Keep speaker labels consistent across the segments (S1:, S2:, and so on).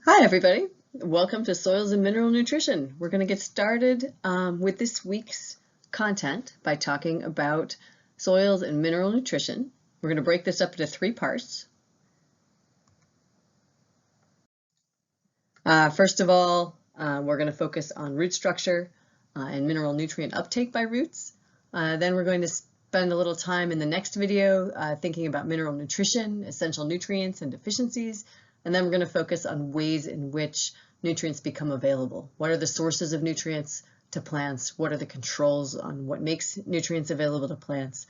S1: Hi everybody, welcome to Soils and Mineral Nutrition. We're going to get started with this week's content by talking about soils and mineral nutrition. We're going to break this up into three parts. First of all, we're going to focus on root structure and mineral nutrient uptake by roots. Then we're going to spend a little time in the next video thinking about mineral nutrition, essential nutrients and deficiencies. And then we're going to focus on ways in which nutrients become available. What are the sources of nutrients to plants? What are the controls on what makes nutrients available to plants?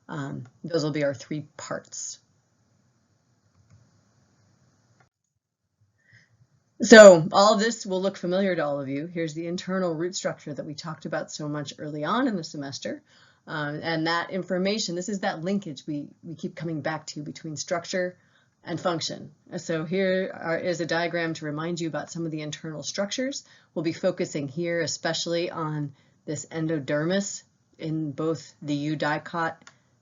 S1: Those will be our three parts. So all of this will look familiar to all of you. Here's the internal root structure that we talked about so much early on in the semester. And that information, this is that linkage we keep coming back to between structure and function. So here is a diagram to remind you about some of the internal structures. We'll be focusing here especially on this endodermis in both the eudicot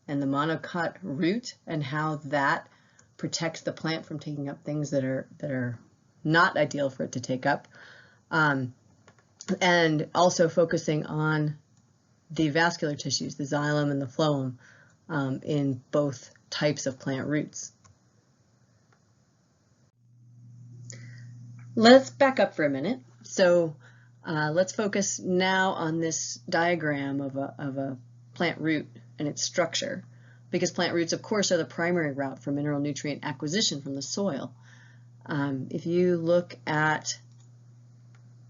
S1: and the monocot root and how that protects the plant from taking up things that are not ideal for it to take up. And also focusing on the vascular tissues, the xylem and the phloem, in both types of plant roots. Let's back up for a minute. So let's focus now on this diagram of a plant root and its structure, because plant roots, of course, are the primary route for mineral nutrient acquisition from the soil. If you look at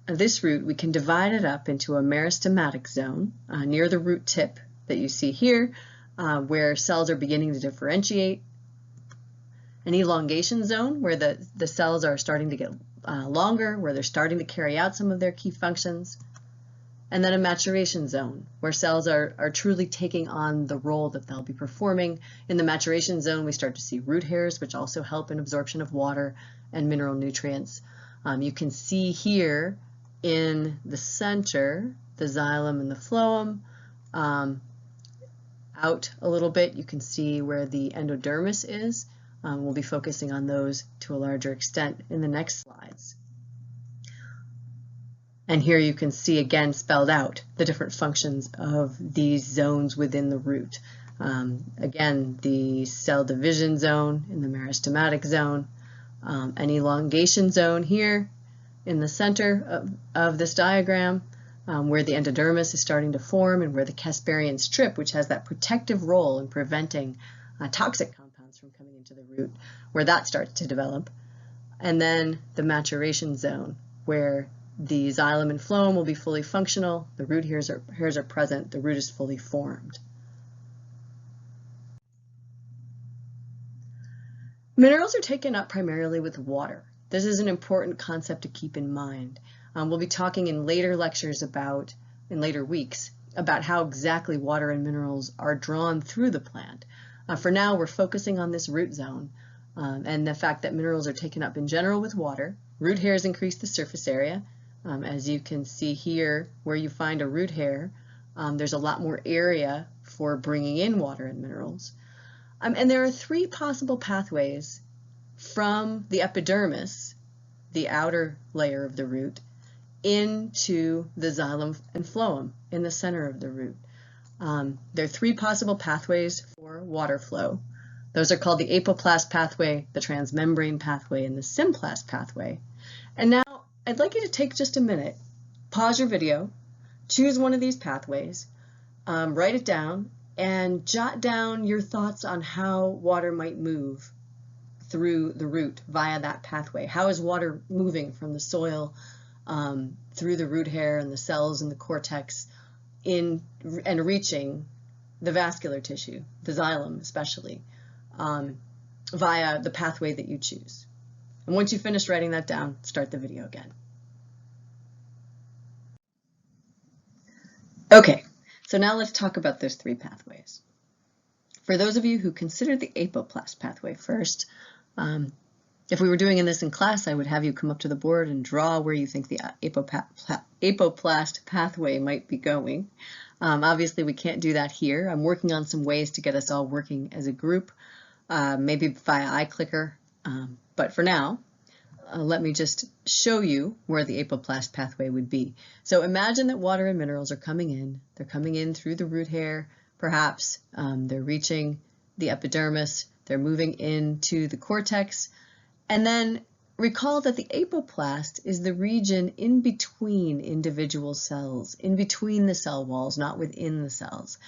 S1: this root, we can divide it up into a meristematic zone near the root tip that you see here, where cells are beginning to differentiate, an elongation zone where the cells are starting to get longer, where they're starting to carry out some of their key functions, and then a maturation zone where cells are truly taking on the role that they'll be performing. In the maturation zone, we start to see root hairs, which also help in absorption of water and mineral nutrients. You can see here in the center, the xylem and the phloem. Out a little bit, you can see where the endodermis is. We'll be focusing on those to a larger extent in the next slides. And here you can see again spelled out the different functions of these zones within the root. Again, the cell division zone in the meristematic zone, an elongation zone here in the center of this diagram, where the endodermis is starting to form and where the Casparian strip, which has that protective role in preventing toxic compounds from coming into the root, where that starts to develop. And then the maturation zone, where the xylem and phloem will be fully functional, the root hairs are present, the root is fully formed. Minerals are taken up primarily with water. This is an important concept to keep in mind. We'll be talking in later lectures in later weeks, about how exactly water and minerals are drawn through the plant. For now, we're focusing on this root zone and the fact that minerals are taken up in general with water. Root hairs increase the surface area. As you can see here, where you find a root hair, there's a lot more area for bringing in water and minerals. And there are three possible pathways from the epidermis, the outer layer of the root, into the xylem and phloem in the center of the root. There are three possible pathways for water flow. Those are called the apoplast pathway, the transmembrane pathway, and the symplast pathway. And now I'd like you to take just a minute, pause your video, choose one of these pathways, write it down, and jot down your thoughts on how water might move through the root via that pathway. How is water moving from the soil through the root hair and the cells and the cortex and reaching the vascular tissue, the xylem especially, via the pathway that you choose. And once you finish writing that down, start the video again. Okay, so now let's talk about those three pathways. For those of you who consider the apoplast pathway first, if we were doing this in class, I would have you come up to the board and draw where you think the apoplast pathway might be going. Obviously, we can't do that here. I'm working on some ways to get us all working as a group, maybe via iClicker. But for now, let me just show you where the apoplast pathway would be. So imagine that water and minerals are coming in. They're coming in through the root hair, perhaps. They're reaching the epidermis. They're moving into the cortex. And then recall that the apoplast is the region in between individual cells, in between the cell walls, not within the cells.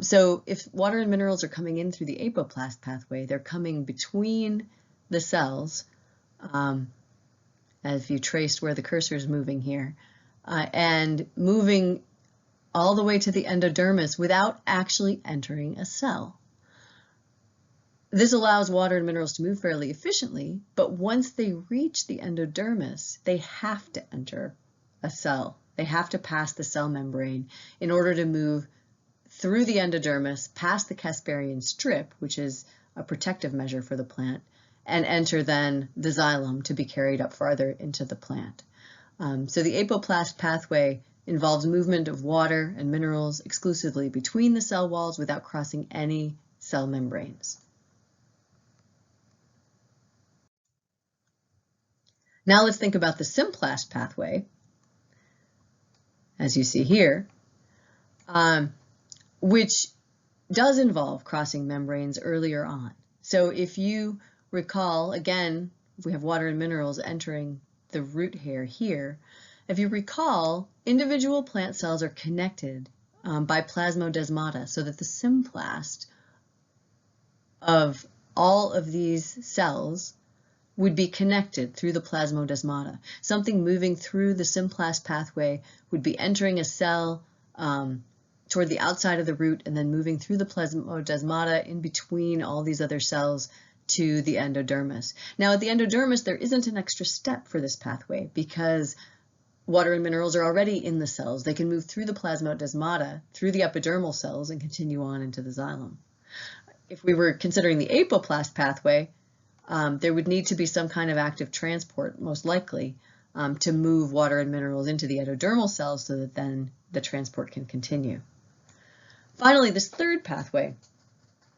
S1: So if water and minerals are coming in through the apoplast pathway, they're coming between the cells, as you traced where the cursor is moving here, and moving all the way to the endodermis without actually entering a cell. This allows water and minerals to move fairly efficiently, but once they reach the endodermis, they have to enter a cell. They have to pass the cell membrane in order to move through the endodermis, past the Casparian strip, which is a protective measure for the plant, and enter then the xylem to be carried up farther into the plant. So the apoplast pathway involves movement of water and minerals exclusively between the cell walls without crossing any cell membranes. Now let's think about the symplast pathway, as you see here, which does involve crossing membranes earlier on. So if you recall, again, if we have water and minerals entering the root hair here, if you recall, individual plant cells are connected by plasmodesmata, so that the symplast of all of these cells would be connected through the plasmodesmata. Something moving through the symplast pathway would be entering a cell toward the outside of the root and then moving through the plasmodesmata in between all these other cells to the endodermis. Now at the endodermis, there isn't an extra step for this pathway because water and minerals are already in the cells. They can move through the plasmodesmata, through the epidermal cells, and continue on into the xylem. If we were considering the apoplast pathway, there would need to be some kind of active transport, most likely, to move water and minerals into the endodermal cells so that then the transport can continue. Finally, this third pathway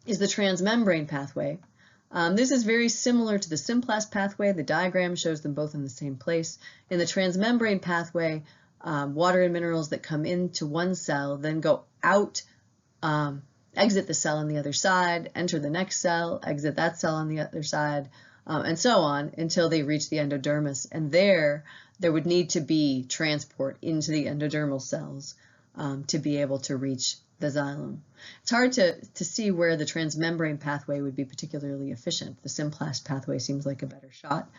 S1: is the transmembrane pathway. This is very similar to the symplast pathway. The diagram shows them both in the same place. In the transmembrane pathway, water and minerals that come into one cell then go out, exit the cell on the other side, enter the next cell, exit that cell on the other side, and so on until they reach the endodermis. And there would need to be transport into the endodermal cells to be able to reach the xylem. It's hard to see where the transmembrane pathway would be particularly efficient. The symplast pathway seems like a better shot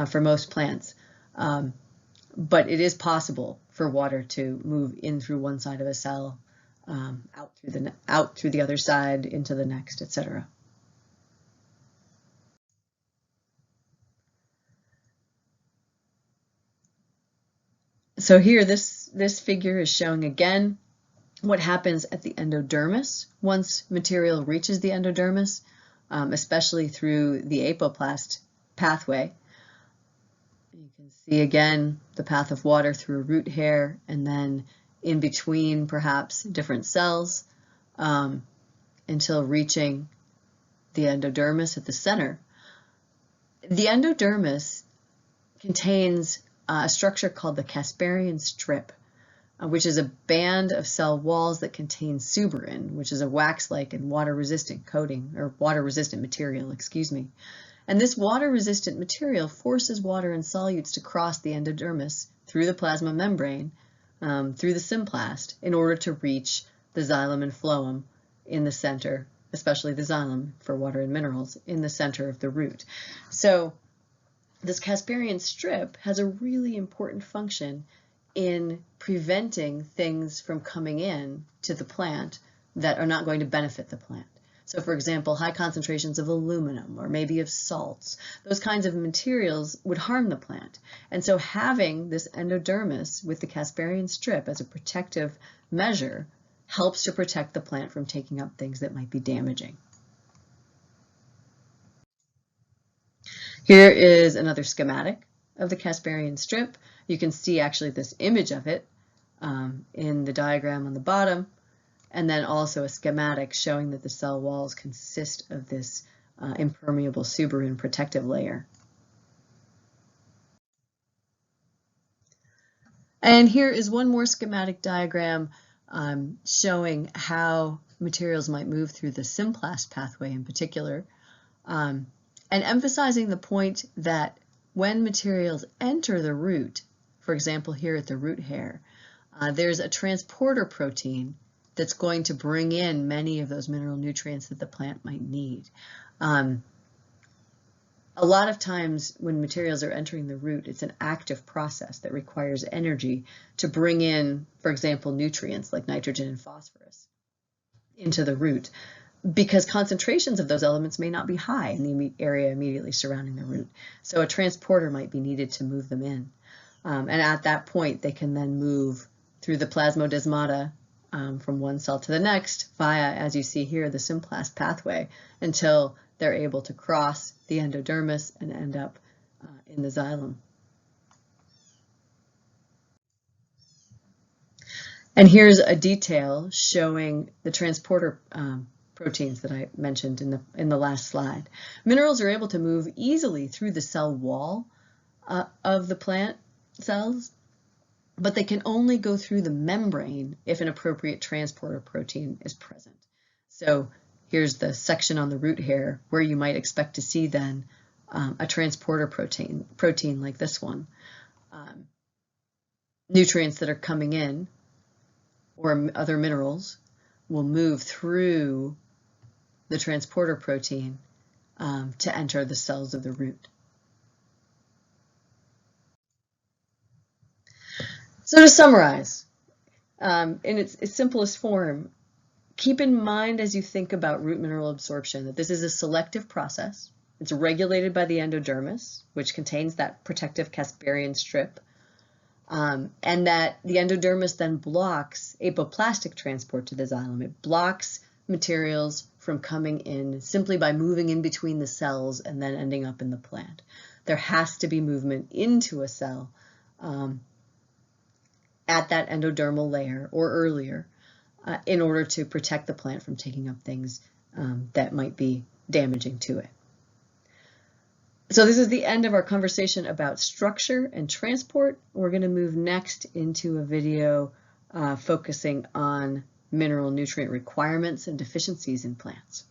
S1: for most plants. But it is possible for water to move in through one side of a cell, out through the other side, into the next, etc. So here, this figure is showing again what happens at the endodermis once material reaches the endodermis, especially through the apoplast pathway. You can see again the path of water through a root hair and then in between perhaps different cells until reaching the endodermis at the center. The endodermis contains a structure called the Casparian strip, which is a band of cell walls that contain suberin, which is a wax-like and water-resistant coating, or water-resistant material, excuse me. And this water-resistant material forces water and solutes to cross the endodermis through the plasma membrane, through the symplast, in order to reach the xylem and phloem in the center, especially the xylem for water and minerals, in the center of the root. So this Casparian strip has a really important function in preventing things from coming in to the plant that are not going to benefit the plant. So for example, high concentrations of aluminum or maybe of salts, those kinds of materials would harm the plant. And so having this endodermis with the Casparian strip as a protective measure helps to protect the plant from taking up things that might be damaging. Here is another schematic of the Casparian strip. You can see actually this image of it in the diagram on the bottom, and then also a schematic showing that the cell walls consist of this impermeable suberin protective layer. And here is one more schematic diagram showing how materials might move through the symplast pathway in particular, and emphasizing the point that when materials enter the root, for example here at the root hair, there's a transporter protein that's going to bring in many of those mineral nutrients that the plant might need. A lot of times when materials are entering the root, it's an active process that requires energy to bring in, for example, nutrients like nitrogen and phosphorus into the root, because concentrations of those elements may not be high in the area immediately surrounding the root. So a transporter might be needed to move them in. And at that point, they can then move through the plasmodesmata from one cell to the next via, as you see here, the symplast pathway until they're able to cross the endodermis and end up in the xylem. And here's a detail showing the transporter proteins that I mentioned in the last slide. Minerals are able to move easily through the cell wall of the plant cells, but they can only go through the membrane if an appropriate transporter protein is present. So here's the section on the root hair where you might expect to see then a transporter protein like this one. Nutrients that are coming in or other minerals will move through the transporter protein to enter the cells of the root. So to summarize, in its simplest form, keep in mind as you think about root mineral absorption that this is a selective process. It's regulated by the endodermis, which contains that protective Casparian strip, and that the endodermis then blocks apoplastic transport to the xylem. It blocks materials from coming in simply by moving in between the cells and then ending up in the plant. There has to be movement into a cell at that endodermal layer or earlier in order to protect the plant from taking up things that might be damaging to it. So this is the end of our conversation about structure and transport. We're going to move next into a video focusing on mineral nutrient requirements and deficiencies in plants.